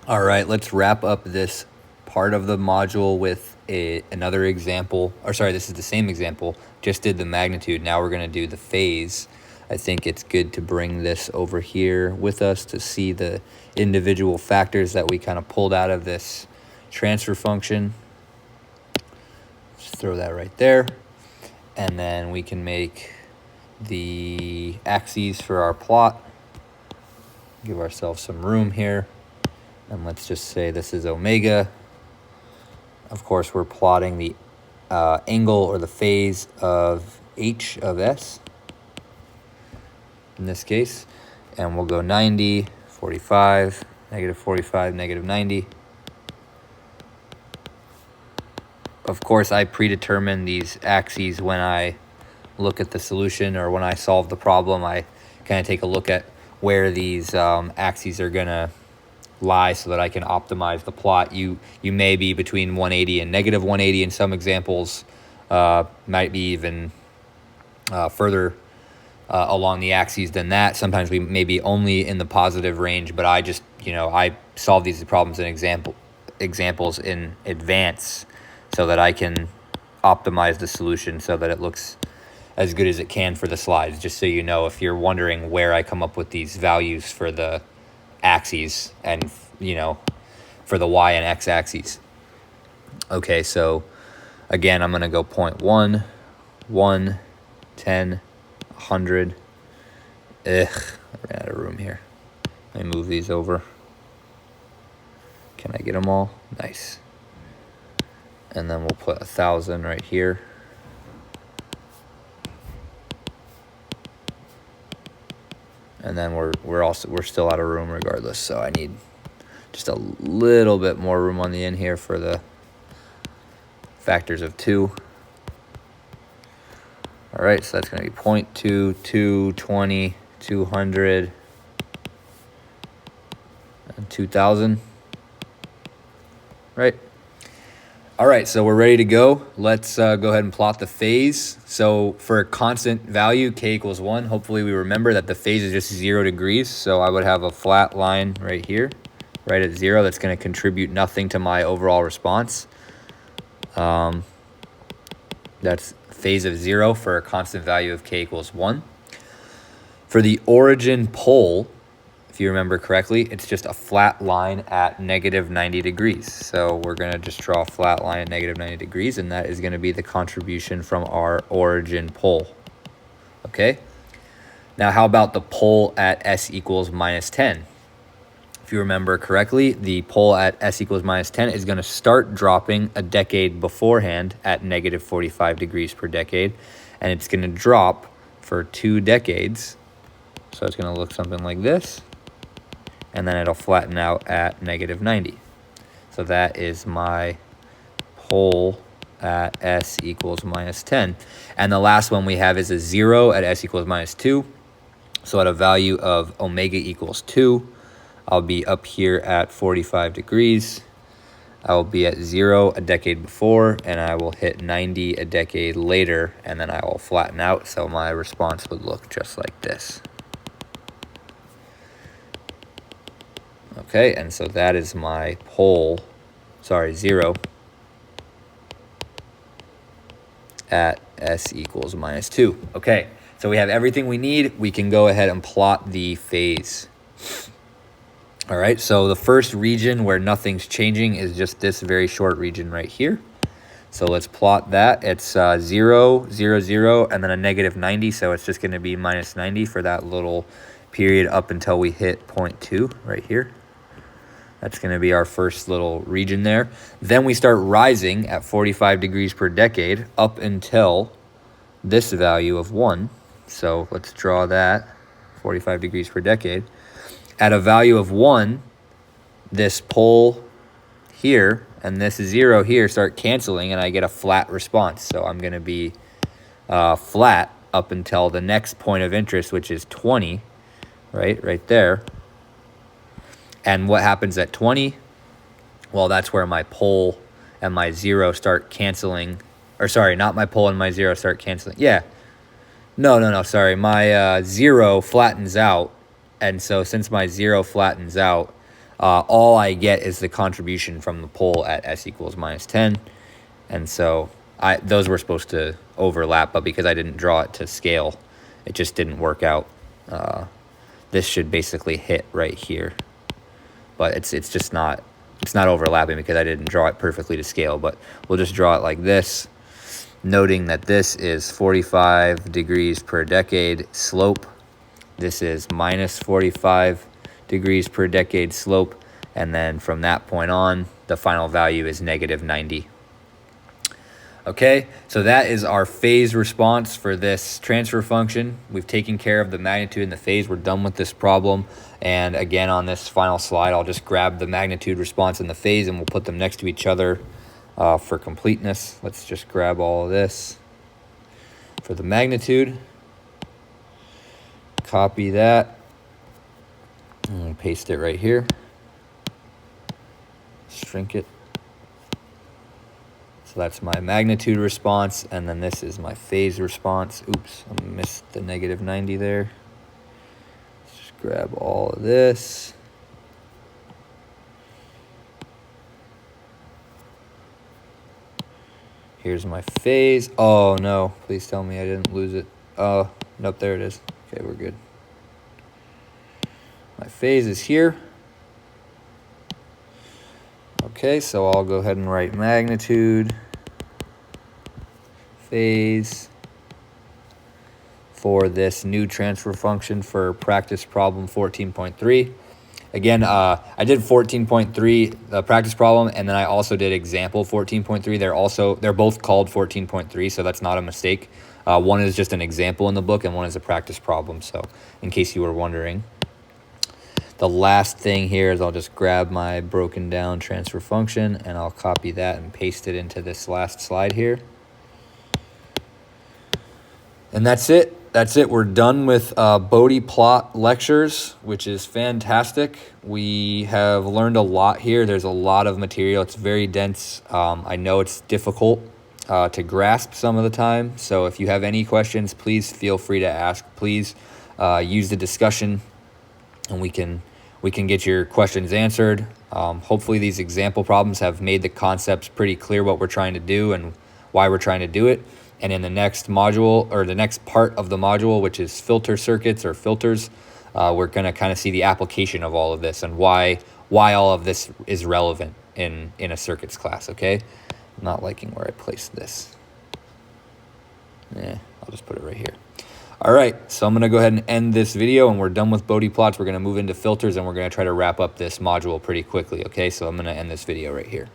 All right, let's wrap up this part of the module with another example. Or sorry, this is the same example. Just did the magnitude. Now we're going to do the phase. I think it's good to bring this over here with us to see the individual factors that we kind of pulled out of this transfer function. Just throw that right there. And then we can make the axes for our plot. Give ourselves some room here. And let's just say this is omega. Of course, we're plotting the angle or the phase of h of s in this case. And we'll go 90, 45, negative 45, negative 90. Of course, I predetermine these axes when I look at the solution, or when I solve the problem. I kind of take a look at where these axes are going to lie so that I can optimize the plot. You may be between 180 and negative 180 in some examples, might be even further along the axes than that. Sometimes we may be only in the positive range, but I just, I solve these problems in examples in advance so that I can optimize the solution so that it looks as good as it can for the slides, just so you know if you're wondering where I come up with these values for the axes and for the y and x axes. Okay, so again, I'm going to go 0.1, 1, 10, 100. I ran out of room here. Let me move these over. Can I get them all? Nice. And then we'll put 1,000 right here. And then we're still out of room regardless, so I need just a little bit more room on the end here for the factors of 2. All right, so that's going to be 0.2, 2, 20, 200, and 2,000. Right. All right, so we're ready to go. Let's go ahead and plot the phase. So for a constant value, k equals 1, hopefully we remember that the phase is just 0 degrees. So I would have a flat line right here, right at 0. That's going to contribute nothing to my overall response. That's phase of 0 for a constant value of k equals 1. For the origin pole, if you remember correctly, it's just a flat line at negative 90 degrees. So we're going to just draw a flat line at negative 90 degrees, and that is going to be the contribution from our origin pole. Okay? Now, how about the pole at s equals minus 10? If you remember correctly, the pole at s equals minus 10 is going to start dropping a decade beforehand at negative 45 degrees per decade, and it's going to drop for 2 decades. So it's going to look something like this. And then it'll flatten out at negative 90. So that is my pole at s equals minus 10. And the last one we have is a 0 at s equals minus 2. So at a value of omega equals 2, I'll be up here at 45 degrees. I will be at 0 a decade before, and I will hit 90 a decade later, and then I will flatten out. So my response would look just like this. Okay, and so that is my pole, 0, at s equals minus 2. Okay, so we have everything we need. We can go ahead and plot the phase. All right, so the first region where nothing's changing is just this very short region right here. So let's plot that. It's 0, 0, 0, and then a negative 90, so it's just going to be minus 90 for that little period up until we hit 0.2 right here. That's going to be our first little region there. Then we start rising at 45 degrees per decade up until this value of 1. So let's draw that, 45 degrees per decade. At a value of 1, this pole here and this 0 here start canceling, and I get a flat response. So I'm going to be flat up until the next point of interest, which is 20, right there. And what happens at 20? Well, that's where my pole and my 0 start canceling. Or sorry, not my pole and my 0 start canceling. Yeah. No, sorry. My 0 flattens out. And so since my 0 flattens out, all I get is the contribution from the pole at s equals minus 10. And so those were supposed to overlap, but because I didn't draw it to scale, it just didn't work out. This should basically hit right here, but it's just not, it's not overlapping because I didn't draw it perfectly to scale. But we'll just draw it like this, noting that this is 45 degrees per decade slope. This is minus 45 degrees per decade slope. And then from that point on, the final value is negative 90. Okay, so that is our phase response for this transfer function. We've taken care of the magnitude and the phase. We're done with this problem. And again, on this final slide, I'll just grab the magnitude response and the phase, and we'll put them next to each other for completeness. Let's just grab all of this for the magnitude. Copy that and paste it right here. Shrink it. So that's my magnitude response, and then this is my phase response. Oops, I missed the negative 90 there. Let's just grab all of this. Here's my phase. Oh no, please tell me I didn't lose it. Oh, nope, there it is. Okay, we're good. My phase is here. Okay, so I'll go ahead and write magnitude, phase for this new transfer function for practice problem 14.3. Again, I did 14.3, the practice problem, and then I also did example 14.3. They're both called 14.3, so that's not a mistake. One is just an example in the book, and one is a practice problem, so in case you were wondering. The last thing here is I'll just grab my broken down transfer function, and I'll copy that and paste it into this last slide here. And that's it. That's it. We're done with Bode plot lectures, which is fantastic. We have learned a lot here. There's a lot of material. It's very dense. I know it's difficult to grasp some of the time. So if you have any questions, please feel free to ask. Please use the discussion, and we can get your questions answered. Hopefully these example problems have made the concepts pretty clear what we're trying to do and why we're trying to do it. And in the next module, or the next part of the module, which is filter circuits or filters, we're going to kind of see the application of all of this and why all of this is relevant in a circuits class, okay? I'm not liking where I placed this. I'll just put it right here. All right, so I'm going to go ahead and end this video, and we're done with Bode plots. We're going to move into filters, and we're going to try to wrap up this module pretty quickly, okay? So I'm going to end this video right here.